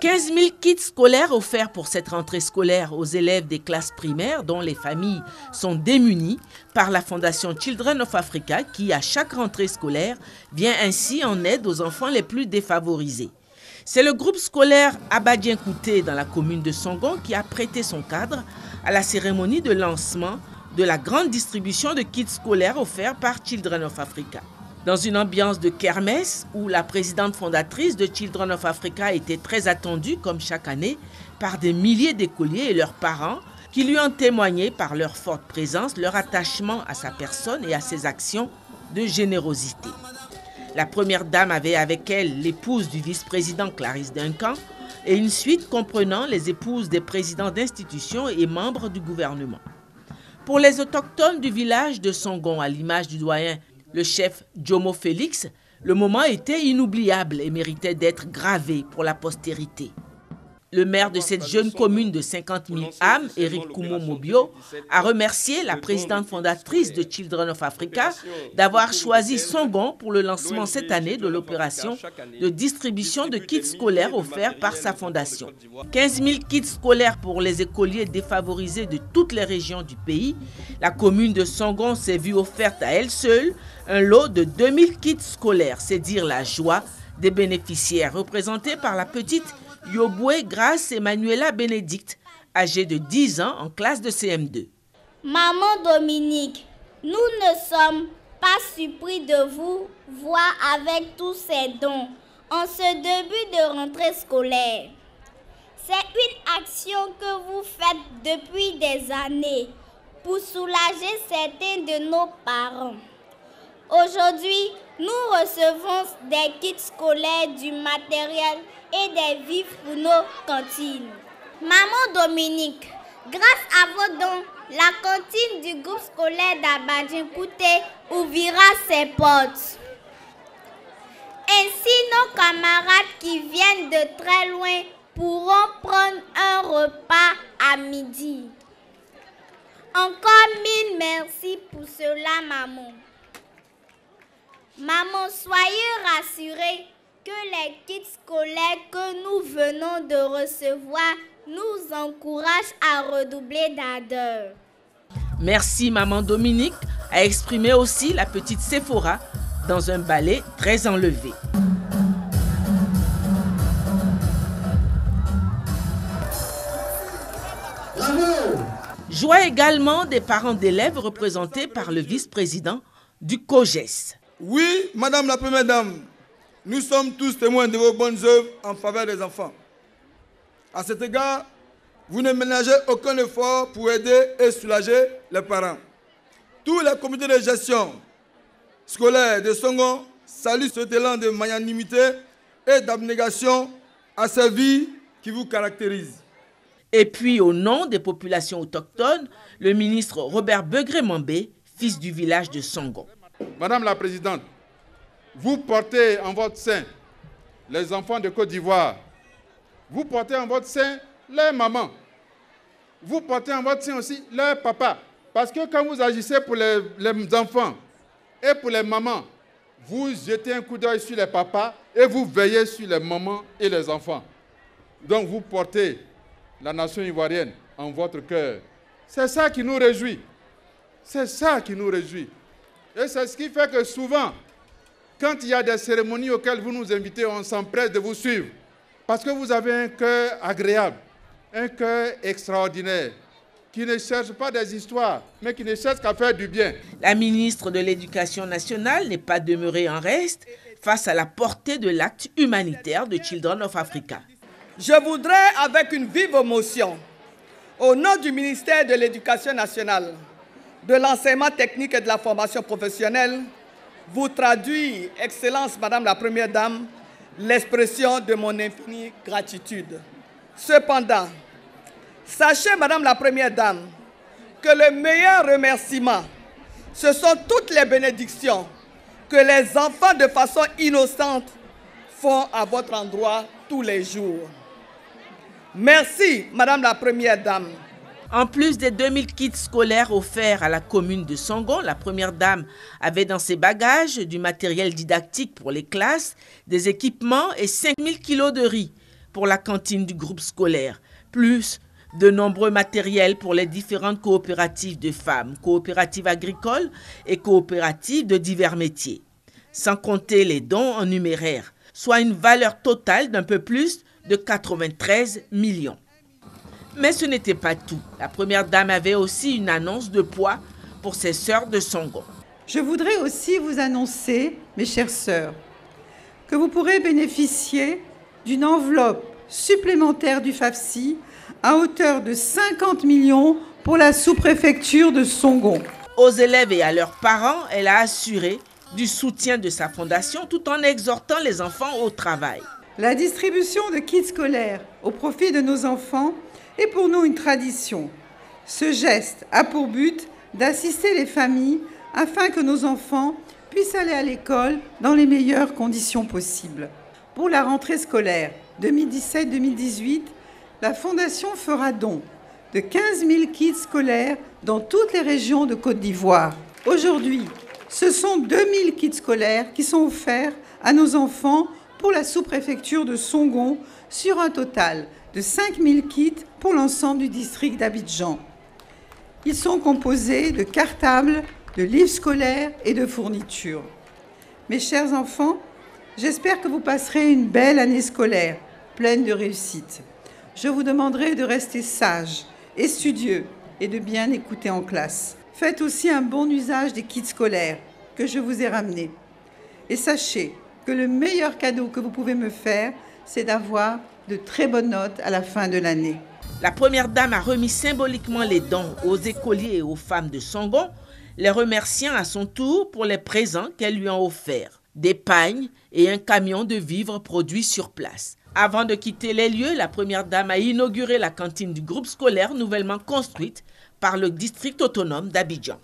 15 000 kits scolaires offerts pour cette rentrée scolaire aux élèves des classes primaires dont les familles sont démunies par la Fondation Children of Africa qui, à chaque rentrée scolaire, vient ainsi en aide aux enfants les plus défavorisés. C'est le groupe scolaire Abadien Kouté dans la commune de Songon qui a prêté son cadre à la cérémonie de lancement de la grande distribution de kits scolaires offerts par Children of Africa. Dans une ambiance de kermesse où la présidente fondatrice de Children of Africa était très attendue, comme chaque année, par des milliers d'écoliers et leurs parents qui lui ont témoigné par leur forte présence leur attachement à sa personne et à ses actions de générosité. La première dame avait avec elle l'épouse du vice-président Clarisse Duncan et une suite comprenant les épouses des présidents d'institutions et membres du gouvernement. Pour les autochtones du village de Songon, à l'image du doyen le chef Jomo Félix, le moment était inoubliable et méritait d'être gravé pour la postérité. Le maire de cette jeune commune de 50 000 âmes, Eric Koumo Mobio, a remercié la présidente fondatrice de Children of Africa d'avoir choisi Songon pour le lancement cette année de l'opération de distribution de kits scolaires offerts par sa fondation. 15 000 kits scolaires pour les écoliers défavorisés de toutes les régions du pays. La commune de Songon s'est vue offerte à elle seule un lot de 2000 kits scolaires. C'est dire la joie des bénéficiaires, représentés par la petite Yoboué Grâce Emmanuela Bénédicte, âgée de 10 ans en classe de CM2. Maman Dominique, nous ne sommes pas surpris de vous voir avec tous ces dons en ce début de rentrée scolaire. C'est une action que vous faites depuis des années pour soulager certains de nos parents. Aujourd'hui, nous recevons des kits scolaires, du matériel et des vivres pour nos cantines. Maman Dominique, grâce à vos dons, la cantine du groupe scolaire d'Abadien Kouté ouvrira ses portes. Ainsi, nos camarades qui viennent de très loin pourront prendre un repas à midi. Encore 1000 merci pour cela, maman. Maman, soyez rassurée que les kits scolaires que nous venons de recevoir nous encouragent à redoubler d'ardeur. Merci maman Dominique, a exprimé aussi la petite Sephora dans un ballet très enlevé. Joie également des parents d'élèves représentés par le vice-président du COGES. Oui, Madame la Première Dame, nous sommes tous témoins de vos bonnes œuvres en faveur des enfants. À cet égard, vous ne ménagez aucun effort pour aider et soulager les parents. Tous les comités de gestion scolaire de Songon saluent cet élan de magnanimité et d'abnégation à ces vies qui vous caractérisent. Et puis, au nom des populations autochtones, le ministre Robert Begré-Mambé, fils du village de Songon. Madame la Présidente, vous portez en votre sein les enfants de Côte d'Ivoire. Vous portez en votre sein leurs mamans. Vous portez en votre sein aussi leurs papas. Parce que quand vous agissez pour les enfants et pour les mamans, vous jetez un coup d'œil sur les papas et vous veillez sur les mamans et les enfants. Donc vous portez la nation ivoirienne en votre cœur. C'est ça qui nous réjouit. C'est ça qui nous réjouit. Et c'est ce qui fait que souvent, quand il y a des cérémonies auxquelles vous nous invitez, on s'empresse de vous suivre. Parce que vous avez un cœur agréable, un cœur extraordinaire, qui ne cherche pas des histoires, mais qui ne cherche qu'à faire du bien. La ministre de l'Éducation nationale n'est pas demeurée en reste face à la portée de l'acte humanitaire de Children of Africa. Je voudrais, avec une vive émotion, au nom du ministère de l'Éducation nationale, de l'enseignement technique et de la formation professionnelle, vous traduire, Excellence Madame la Première Dame, l'expression de mon infinie gratitude. Cependant, sachez Madame la Première Dame que le meilleur remerciement, ce sont toutes les bénédictions que les enfants de façon innocente font à votre endroit tous les jours. Merci Madame la Première Dame. En plus des 2000 kits scolaires offerts à la commune de Songon, la Première Dame avait dans ses bagages du matériel didactique pour les classes, des équipements et 5000 kilos de riz pour la cantine du groupe scolaire, plus de nombreux matériels pour les différentes coopératives de femmes, coopératives agricoles et coopératives de divers métiers, sans compter les dons en numéraire, soit une valeur totale d'un peu plus de 93 millions. Mais ce n'était pas tout. La première dame avait aussi une annonce de poids pour ses sœurs de Songon. Je voudrais aussi vous annoncer, mes chères sœurs, que vous pourrez bénéficier d'une enveloppe supplémentaire du FAFSI à hauteur de 50 millions pour la sous-préfecture de Songon. Aux élèves et à leurs parents, elle a assuré du soutien de sa fondation tout en exhortant les enfants au travail. La distribution de kits scolaires au profit de nos enfants est pour nous une tradition. Ce geste a pour but d'assister les familles afin que nos enfants puissent aller à l'école dans les meilleures conditions possibles. Pour la rentrée scolaire 2017-2018, la Fondation fera don de 15 000 kits scolaires dans toutes les régions de Côte d'Ivoire. Aujourd'hui, ce sont 2 000 kits scolaires qui sont offerts à nos enfants pour la sous-préfecture de Songon sur un total de 5 000 kits pour l'ensemble du district d'Abidjan. Ils sont composés de cartables, de livres scolaires et de fournitures. Mes chers enfants, j'espère que vous passerez une belle année scolaire, pleine de réussite. Je vous demanderai de rester sages et studieux et de bien écouter en classe. Faites aussi un bon usage des kits scolaires que je vous ai ramenés. Et sachez que le meilleur cadeau que vous pouvez me faire, c'est d'avoir de très bonnes notes à la fin de l'année. La première dame a remis symboliquement les dons aux écoliers et aux femmes de Songon, les remerciant à son tour pour les présents qu'elles lui ont offerts, des pagnes et un camion de vivres produits sur place. Avant de quitter les lieux, la première dame a inauguré la cantine du groupe scolaire nouvellement construite par le district autonome d'Abidjan.